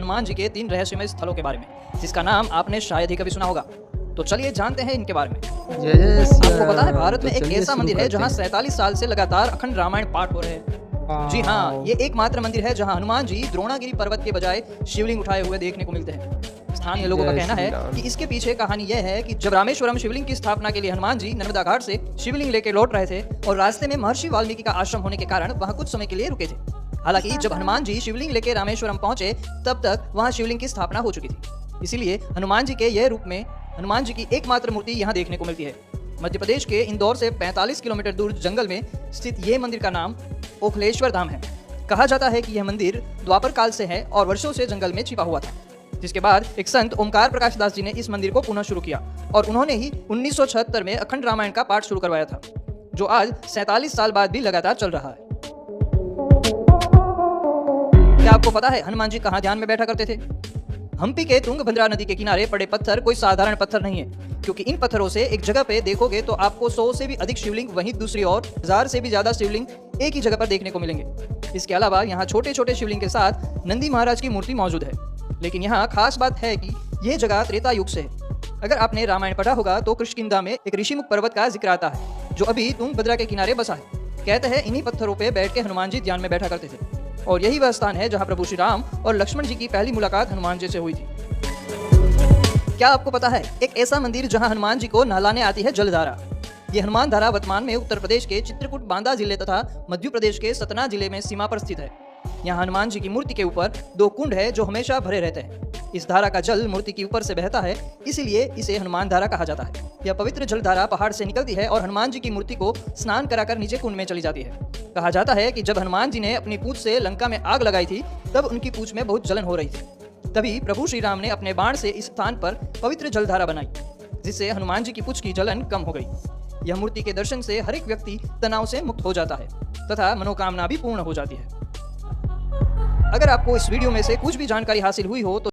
हनुमान जी के 3 रहस्यमय स्थलों के बारे में, जिसका नाम आपने शायद ही कभी सुना होगा। तो चलिए जानते हैं इनके बारे में। जय जय श्री आपको पता है राम। भारत तो में एक चलिए ऐसा शुरू मंदिर है करते जहाँ हैं। 47 साल से लगातार अखंड रामायण पाठ हो रहे हैं। जी हाँ, ये एकमात्र मंदिर है जहाँ हनुमान जी द्रोणागिरी पर्वत के बजाय शिवलिंग उठाए हुए देखने को मिलते हैं। स्थानीय लोगों का जय कहना श्री है राम। कि इसके पीछे कहानी यह है कि जब रामेश्वरम शिवलिंग की स्थापना के लिए हनुमान जी नर्मदा घाट से शिवलिंग लेकर लौट रहे थे और रास्ते में महर्षि वाल्मीकि का आश्रम होने के कारण वहां कुछ समय के लिए रुके थे। हालांकि जब हनुमान जी शिवलिंग लेकर रामेश्वरम पहुंचे तब तक वहां शिवलिंग की स्थापना हो चुकी थी। इसीलिए हनुमान जी के यह रूप में हनुमान जी की एकमात्र मूर्ति यहाँ देखने को मिलती है। मध्य प्रदेश के इंदौर से 45 किलोमीटर दूर जंगल में स्थित ये मंदिर का नाम ओखलेश्वर धाम है। कहा जाता है कि यह मंदिर द्वापर काल से है और वर्षों से जंगल में छिपा हुआ था, जिसके बाद एक संत ओमकार प्रकाश दास जी ने इस मंदिर को पुनः शुरू किया और उन्होंने ही 1976 में अखंड रामायण का पाठ शुरू करवाया था, जो आज 47 साल बाद भी लगातार चल रहा है। क्या आपको पता है हनुमान जी कहाँ ध्यान में बैठा करते थे? हम्पी के तुंगभद्रा नदी के किनारे पड़े पत्थर कोई साधारण पत्थर नहीं है, क्योंकि इन पत्थरों से एक जगह पे देखोगे तो आपको 100 से भी अधिक शिवलिंग, वहीं दूसरी ओर 1000 से भी ज्यादा शिवलिंग एक ही जगह पर देखने को मिलेंगे। इसके अलावा यहाँ छोटे छोटे शिवलिंग के साथ नंदी महाराज की मूर्ति मौजूद है। लेकिन यहाँ खास बात है कि यह जगह त्रेता युग से है। अगर आपने रामायण पढ़ा होगा तो किष्किंधा में एक ऋषिमुख पर्वत का जिक्र आता है, जो अभी तुंगभद्रा के किनारे बसा है। कहते हैं इन्हीं पत्थरों पे बैठ के हनुमान जी ध्यान में बैठा करते थे और यही वह स्थान है जहाँ प्रभु श्री राम और लक्ष्मण जी की पहली मुलाकात हनुमान जी से हुई थी। क्या आपको पता है एक ऐसा मंदिर जहाँ हनुमान जी को नहलाने आती है जलधारा? ये हनुमान धारा वर्तमान में उत्तर प्रदेश के चित्रकूट बांदा जिले तथा मध्य प्रदेश के सतना जिले में सीमा पर स्थित है। यहाँ हनुमान जी की मूर्ति के ऊपर 2 कुंड है जो हमेशा भरे रहते हैं। इस धारा का जल मूर्ति के ऊपर से बहता है, इसीलिए इसे हनुमान धारा कहा जाता है। यह पवित्र जलधारा पहाड़ से निकलती है और हनुमान जी की मूर्ति को स्नान कराकर नीचे कुंड में चली जाती है। कहा जाता है कि जब हनुमान जी ने अपनी पूंछ से लंका में आग लगाई थी तब उनकी पूंछ में बहुत जलन हो रही थी। तभी प्रभु श्री राम ने अपने बाण से इस स्थान पर पवित्र जलधारा बनाई, जिससे हनुमान जी की पूंछ की जलन कम हो गई। यह मूर्ति के दर्शन से हर एक व्यक्ति तनाव से मुक्त हो जाता है तथा मनोकामना भी पूर्ण हो जाती है। अगर आपको इस वीडियो में से कुछ भी जानकारी हासिल हुई हो तो